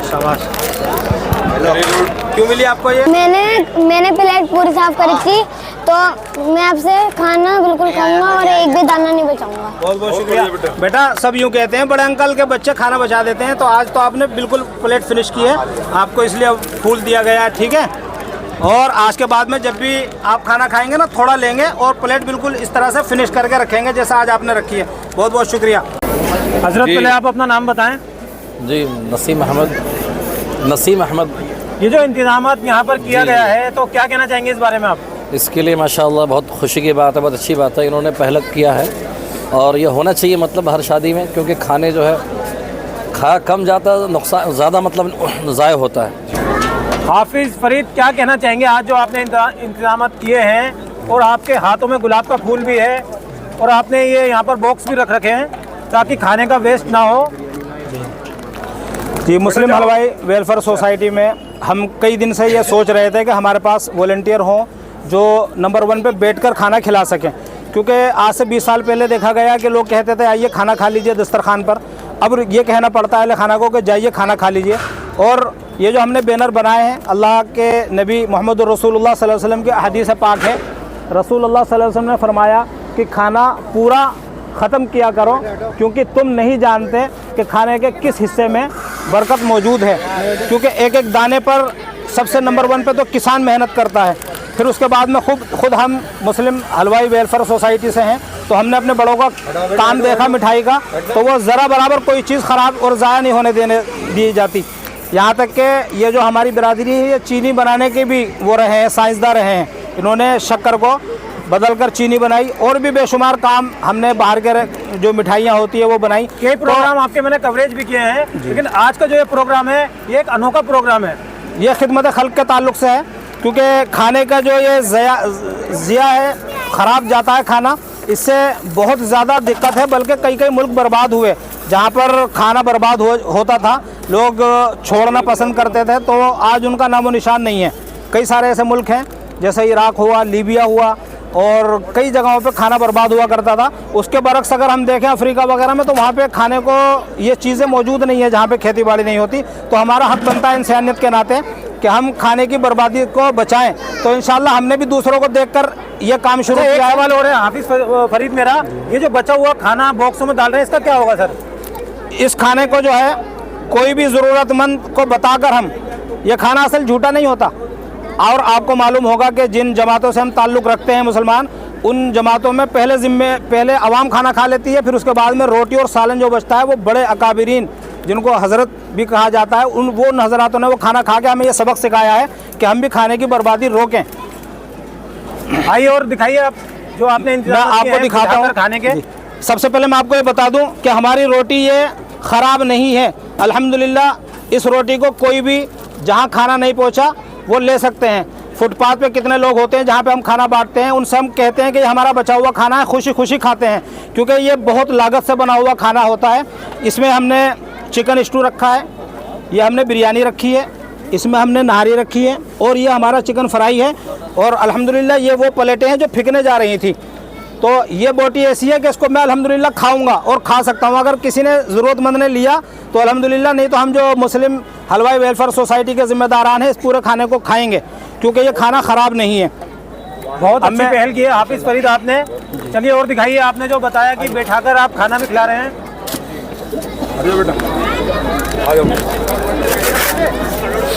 शाबाश। क्यों मिली आपको ये? मैंने प्लेट पूरी साफ करी थी, तो मैं आपसे खाना बिल्कुल खाऊंगा और एक भी दाना नहीं बचाऊंगा। बहुत बहुत शुक्रिया बेटा। सब यूँ कहते हैं बड़े अंकल के बच्चे खाना बचा देते हैं, तो आज तो आपने बिल्कुल प्लेट फिनिश की है, आपको इसलिए फूल दिया गया है, ठीक है। और आज के बाद में जब भी आप खाना खाएंगे ना, थोड़ा लेंगे और प्लेट बिल्कुल इस तरह से फिनिश करके रखेंगे जैसा आज आपने रखी है। बहुत बहुत शुक्रिया। हजरत पहले आप अपना नाम बताएं। जी, नसीम अहमद। ये जो इंतजामात यहाँ पर किया गया है, तो क्या कहना चाहेंगे इस बारे में आप? इसके लिए माशाअल्लाह बहुत खुशी की बात है, बहुत अच्छी बात है, इन्होंने पहल किया है और ये होना चाहिए मतलब हर शादी में, क्योंकि खाने जो है खा कम जाता है, नुकसान ज़्यादा मतलब ज़ाय होता है। हाफिज़ फरीद, क्या कहना चाहेंगे आज जो आपने इंतजामात किए हैं और आपके हाथों में गुलाब का फूल भी है और आपने ये यहाँ पर बॉक्स भी रख रखे हैं ताकि खाने का वेस्ट ना हो? जी, मुस्लिम हलवाई वेलफेयर सोसाइटी में हम कई दिन से ये सोच रहे थे कि हमारे पास वॉलंटियर हों जो नंबर 1 पे बैठकर खाना खिला सकें, क्योंकि आज से 20 साल पहले देखा गया कि लोग कहते थे आइए खाना खा लीजिए दस्तरखान पर। अब ये कहना पड़ता है खाना को कि जाइए खाना खा लीजिए। और ये जो हमने बैनर बनाए हैं, अल्लाह के नबी मोहम्मद रसूलुल्लाह सल्लल्लाहु अलैहि वसल्लम के हदीस पाक है। रसूलुल्लाह सल्लल्लाहु अलैहि वसल्लम ने फरमाया कि खाना पूरा ख़त्म किया करो, क्योंकि तुम नहीं जानते कि खाने के किस हिस्से में बरकत मौजूद है, क्योंकि एक एक दाने पर सबसे नंबर 1 पे तो किसान मेहनत करता है। फिर उसके बाद में खुद हम मुस्लिम हलवाई वेलफेयर सोसाइटी से हैं, तो हमने अपने बड़ों का काम देखा मिठाई का, तो वो ज़रा बराबर कोई चीज़ ख़राब और ज़ाया नहीं होने दी जाती। यहाँ तक कि ये जो हमारी बिरादरी है, ये चीनी बनाने के भी वो रहे हैं, साइंसदान रहे हैं। इन्होंने शक्कर को बदलकर चीनी बनाई और भी बेशुमार काम हमने बाहर के जो मिठाइयाँ होती है वो बनाई। कई प्रोग्राम आपके मैंने कवरेज भी किए हैं, लेकिन आज का जो ये प्रोग्राम है ये एक अनोखा प्रोग्राम है। ये खिदमत खल्क के ताल्लुक से है, क्योंकि खाने का जो ये ज़िया है, ख़राब जाता है खाना, इससे बहुत ज़्यादा दिक्कत है। बल्कि कई मुल्क बर्बाद हुए जहाँ पर खाना बर्बाद होता था, लोग छोड़ना पसंद करते थे, तो आज उनका नामो निशान नहीं है। कई सारे ऐसे मुल्क हैं जैसे इराक हुआ, लीबिया हुआ और कई जगहों पे खाना बर्बाद हुआ करता था। उसके बरक्स अगर हम देखें अफ्रीका वगैरह में, तो वहाँ पे खाने को ये चीज़ें मौजूद नहीं है जहाँ पे खेती बाड़ी नहीं होती। तो हमारा हक बनता है इंसानियत के नाते कि हम खाने की बर्बादी को बचाएं। तो इंशाल्लाह हमने भी दूसरों को देखकर ये काम शुरू किया है। सवाल हो रहा है हाफिज़ फरीद मेरा, ये जो बचा हुआ खाना बॉक्सों में डाल रहे हैं, इसका क्या होगा सर? इस खाने को जो है कोई भी ज़रूरतमंद को बताकर हम, ये खाना असल झूठा नहीं होता। और आपको मालूम होगा कि जिन जमातों से हम ताल्लुक़ रखते हैं मुसलमान, उन जमातों में पहले अवाम खाना खा लेती है, फिर उसके बाद में रोटी और सालन जो बचता है वो बड़े अकाबिरीन, जिनको हज़रत भी कहा जाता है, वो हज़रातों ने वो खाना खा के हमें ये सबक सिखाया है कि हम भी खाने की बर्बादी रोकें। आइए और दिखाइए आप जो आपने इंतजाम आपको दिखाता हूँ खाने के। सबसे पहले मैं आपको ये बता दूं कि हमारी रोटी ये ख़राब नहीं है, अल्हम्दुलिल्लाह। इस रोटी को कोई भी जहां खाना नहीं पहुंचा वो ले सकते हैं। फुटपाथ पे कितने लोग होते हैं जहां पे हम खाना बांटते हैं, उनसे हम कहते हैं कि हमारा बचा हुआ खाना है, खुशी खुशी खाते हैं, क्योंकि ये बहुत लागत से बना हुआ खाना होता है। इसमें हमने चिकन स्टू रखा है, ये हमने बिरयानी रखी है, इसमें हमने नहारी रखी है और ये हमारा चिकन फ्राई है। और अल्हम्दुलिल्लाह ये वो प्लेटें हैं जो फिकने जा रही थी। तो ये बोटी ऐसी है कि इसको मैं अल्हम्दुलिल्लाह खाऊंगा और खा सकता हूँ। अगर किसी ने ज़रूरतमंद ने लिया तो अल्हम्दुलिल्लाह, नहीं तो हम जो मुस्लिम हलवाई वेलफेयर सोसाइटी के ज़िम्मेदारान हैं इस पूरे खाने को खाएंगे, क्योंकि ये खाना ख़राब नहीं है। बहुत अच्छी पहल की है हाफिज़ फरीद आपने। चलिए और दिखाइए, आपने जो बताया कि बैठाकर आप खाना भी खिला रहे हैं।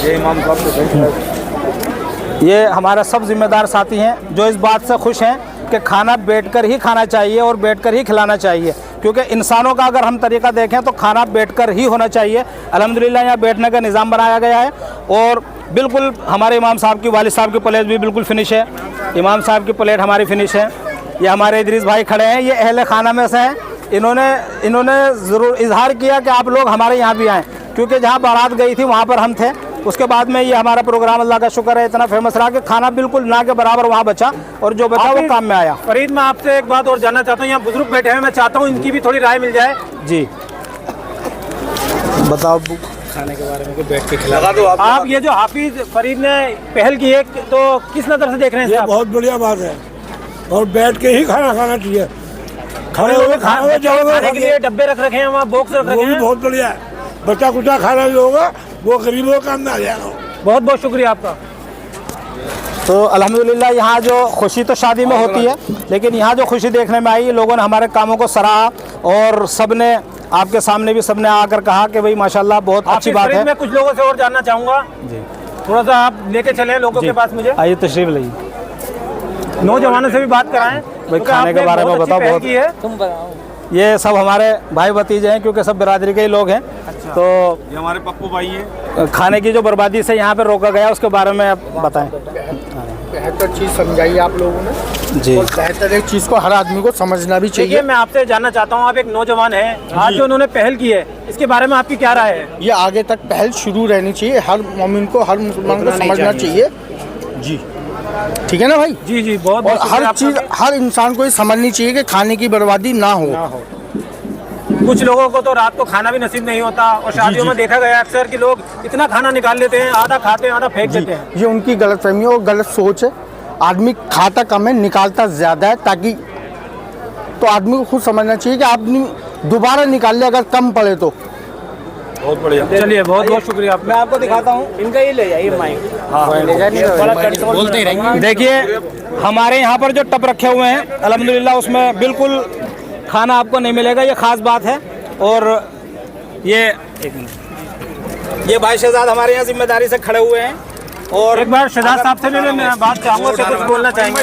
ये इमाम साहब, ये हमारा सब जिम्मेदार साथी हैं जो इस बात से खुश हैं कि खाना बैठकर ही खाना चाहिए और बैठकर ही खिलाना चाहिए, क्योंकि इंसानों का अगर हम तरीका देखें तो खाना बैठकर ही होना चाहिए। अल्हम्दुलिल्लाह यहाँ बैठने का निज़ाम बनाया गया है और बिल्कुल हमारे इमाम साहब की, वालिद साहब की प्लेट भी बिल्कुल फिनिश है। इमाम साहब की प्लेट हमारी फिनिश है। ये हमारे इदरीस भाई खड़े हैं, ये अहले खाना में से हैं। इन्होंने ज़रूर इजहार किया कि आप लोग हमारे यहाँ भी आएँ, क्योंकि जहाँ बारात गई थी वहाँ पर हम थे। उसके बाद में ये हमारा प्रोग्राम अल्लाह का शुक्र है इतना फेमस रहा कि खाना बिल्कुल ना के बराबर वहाँ बचा और जो बचा वो काम में आया। फरीद, मैं आपसे एक बात और जानना चाहता हूँ, यहाँ बुजुर्ग बैठे हैं, मैं चाहता हूँ इनकी भी थोड़ी राय मिल जाए। जी बताओ खाने के बारे में, बैठ के खिला दो आप। ये जो हाफिज़ फरीद ने पहल की है, तो किस नज़र से देख रहे हैं? ये बहुत बढ़िया बात है और बैठ के ही खाना खाना चाहिए। खड़े हुए खाने के लिए डब्बे रख रखे हैं, वहाँ बॉक्स रख रखे हैं, बहुत बढ़िया है। बचा कुचा खाना जो होगा वो गरीबों का काम में आ जाएगा। बहुत बहुत शुक्रिया आपका। तो अल्हम्दुलिल्लाह यहाँ जो खुशी तो शादी में होती है, लेकिन यहाँ जो खुशी देखने में आई, लोगों ने हमारे कामों को सराहा और सबने आपके सामने भी सबने आकर कहा कि भाई माशाल्लाह बहुत अच्छी बात है। मैं कुछ लोगों से और जानना चाहूँगा जी, थोड़ा सा आप लेके चले लोगों के पास मुझे। आइए तशरीफ लाइए, नौजवानों से भी बात कराएं भाई खाने के बारे में बताओ। बहुत तुम ये सब हमारे भाई भतीजे हैं क्योंकि सब बिरादरी के ही लोग हैं। तो ये हमारे पप्पू भाई हैं। खाने की जो बर्बादी से यहाँ पे रोका गया उसके बारे में आप बताएं। बेहतर चीज़ समझाई आप लोगों ने जी, और बेहतर एक चीज़ को हर आदमी को समझना भी चाहिए। देखिए मैं आपसे जानना चाहता हूँ, आप एक नौजवान हैं, आज जो उन्होंने पहल की है इसके बारे में आपकी क्या राय है? ये आगे तक पहल शुरू रहनी चाहिए, हर मोमिन को हर मुसलमान को समझना चाहिए जी। ठीक है ना भाई? जी जी, बहुत और हर चीज़ हर इंसान को ये समझनी चाहिए कि खाने की बर्बादी ना हो। कुछ लोगों को तो रात को खाना भी नसीब नहीं होता और शादियों में देखा गया अक्सर कि लोग इतना खाना निकाल लेते हैं, आधा खाते हैं आधा फेंक देते हैं। ये उनकी गलतफहमी और गलत सोच है। आदमी खाता कम है, निकालता ज़्यादा है, ताकि तो आदमी को खुद समझना चाहिए कि आदमी दोबारा निकाल ले अगर कम पड़े तो। बहुत बढ़िया। चलिए बहुत बहुत शुक्रिया। मैं आपको दिखाता हूँ, इनका ही ले जाइए माइक। बोलते रहेंगे। देखिए हमारे यहाँ पर जो टब रखे हुए हैं अल्हम्दुलिल्लाह उसमें बिल्कुल खाना आपको नहीं मिलेगा, ये खास बात है। और ये भाई शहजाद हमारे यहाँ जिम्मेदारी से खड़े हुए हैं। और एक बार शहजाद साहब से भी मैं बात चाहूँगा, से कुछ बोलना चाहेंगे।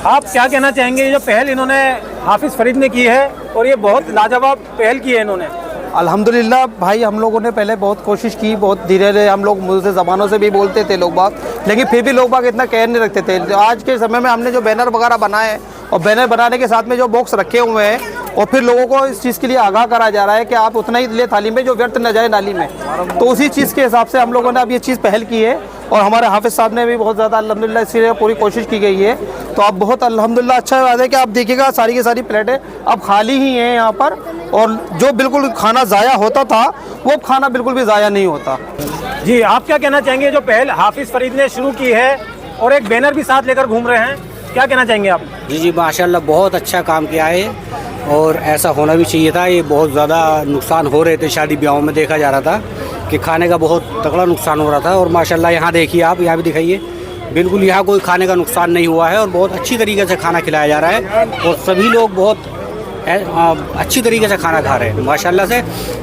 आप क्या कहना चाहेंगे, ये जो पहल इन्होंने हाफिज़ फरीद ने की है और ये बहुत लाजवाब पहल की है इन्होंने? अल्हम्दुलिल्लाह भाई, हम लोगों ने पहले बहुत कोशिश की, बहुत धीरे धीरे हम लोग मुझसे ज़बानों से भी बोलते थे लोग बाग, लेकिन फिर भी लोग बाग इतना केयर नहीं रखते थे। आज के समय में हमने जो बैनर वगैरह बनाए हैं और बैनर बनाने के साथ में जो बॉक्स रखे हुए हैं और फिर लोगों को इस चीज़ के लिए आगाह करा जा रहा है कि आप उतना ही ले थाली में जो व्यर्थ न जाए नाली में, तो उसी चीज़ के हिसाब से हम लोगों ने अब ये चीज़ पहल की है। और हमारे हाफिज़ साहब ने भी बहुत ज़्यादा अल्हम्दुलिल्लाह इसके लिए पूरी कोशिश की गई है। तो अब बहुत अल्हम्दुलिल्लाह अच्छा बात है कि आप देखिएगा सारी की सारी प्लेटें अब खाली ही हैं यहाँ पर, और जो बिल्कुल खाना ज़ाया होता था वो खाना बिल्कुल भी ज़ाया नहीं होता। जी, आप क्या कहना चाहेंगे, जो पहल हाफिज़ फरीद ने शुरू की है और एक बैनर भी साथ लेकर घूम रहे हैं, क्या कहना चाहेंगे आप? जी माशाल्लाह बहुत अच्छा काम किया है और ऐसा होना भी चाहिए था। ये बहुत ज़्यादा नुकसान हो रहे थे, शादी ब्याहों में देखा जा रहा था कि खाने का बहुत तगड़ा नुकसान हो रहा था। और माशाल्लाह यहाँ देखिए, आप यहाँ भी दिखाइए, बिल्कुल यहाँ कोई खाने का नुकसान नहीं हुआ है और बहुत अच्छी तरीके से खाना खिलाया जा रहा है और सभी लोग बहुत अच्छी तरीके से खाना खा रहे हैं माशाल्लाह से।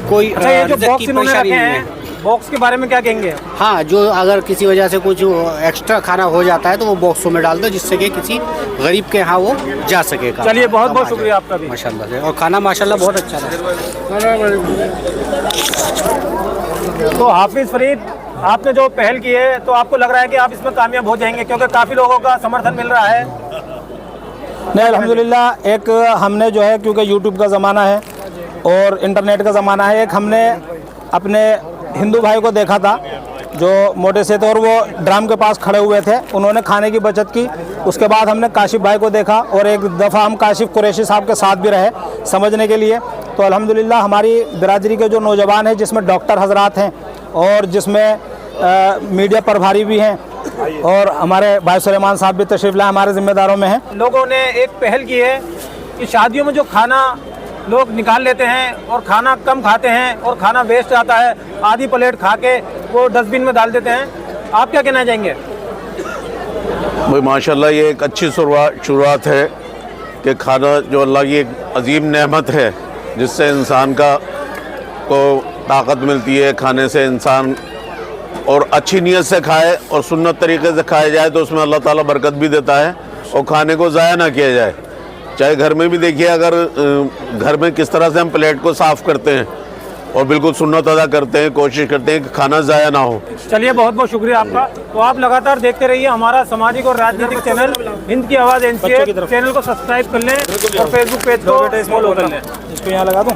कोई अच्छा, ये जो बॉक्स इन्होंने रखे हैं, बॉक्स के बारे में क्या कहेंगे? हाँ, जो अगर किसी वजह से कुछ एक्स्ट्रा खाना हो जाता है तो वो बॉक्सों में डाल दो, जिससे कि किसी गरीब के यहाँ वो जा सकेगा। चलिए बहुत बहुत शुक्रिया आपका भी माशाल्लाह से। और खाना माशाल्लाह बहुत अच्छा था। तो हाफिज़ फरीद, आपने जो पहल की है तो आपको लग रहा है कि आप इसमें कामयाब हो जाएंगे, क्योंकि काफ़ी लोगों का समर्थन मिल रहा है? नहीं अल्हम्दुलिल्लाह, एक हमने जो है क्योंकि यूट्यूब का ज़माना है और इंटरनेट का ज़माना है, एक हमने अपने हिंदू भाई को देखा था जो मोटे से थे और वो ड्रम के पास खड़े हुए थे, उन्होंने खाने की बचत की। उसके बाद हमने काशिफ भाई को देखा और एक दफ़ा हम काशिफ कुरैशी साहब के साथ भी रहे समझने के लिए। तो अल्हम्दुलिल्लाह हमारी बिरादरी के जो नौजवान हैं, जिसमें डॉक्टर हजरात हैं और जिसमें मीडिया प्रभारी भी हैं और हमारे भाई सुलेमान साहब भी तशरीफ़ लाए हमारे ज़िम्मेदारों में हैं। लोगों ने एक पहल की है कि शादियों में जो खाना लोग निकाल लेते हैं और खाना कम खाते हैं और खाना वेस्ट आता है, आधी प्लेट खा के वो डस्टबिन में डाल देते हैं, आप क्या कहना चाहेंगे? भाई माशाल्लाह ये एक अच्छी शुरुआत है कि खाना जो अल्लाह की एक अजीम नेमत है, जिससे इंसान को ताकत मिलती है। खाने से इंसान और अच्छी नीयत से खाए और सुन्नत तरीके से खाया जाए तो उसमें अल्लाह ताला बरकत भी देता है और खाने को ज़ाया ना किया जाए। चाहे घर में भी देखिए, अगर घर में किस तरह से हम प्लेट को साफ़ करते हैं और बिल्कुल सुन्नत अदा करते हैं, कोशिश करते हैं कि खाना ज़ाया ना हो। चलिए बहुत बहुत शुक्रिया आपका। तो आप लगातार देखते रहिए हमारा सामाजिक और राजनीतिक चैनल हिंद की आवाज़ NCA, चैनल को सब्सक्राइब कर लें और फेसबुक पेज को फॉलो कर लें। इसको यहाँ लगा दूँ।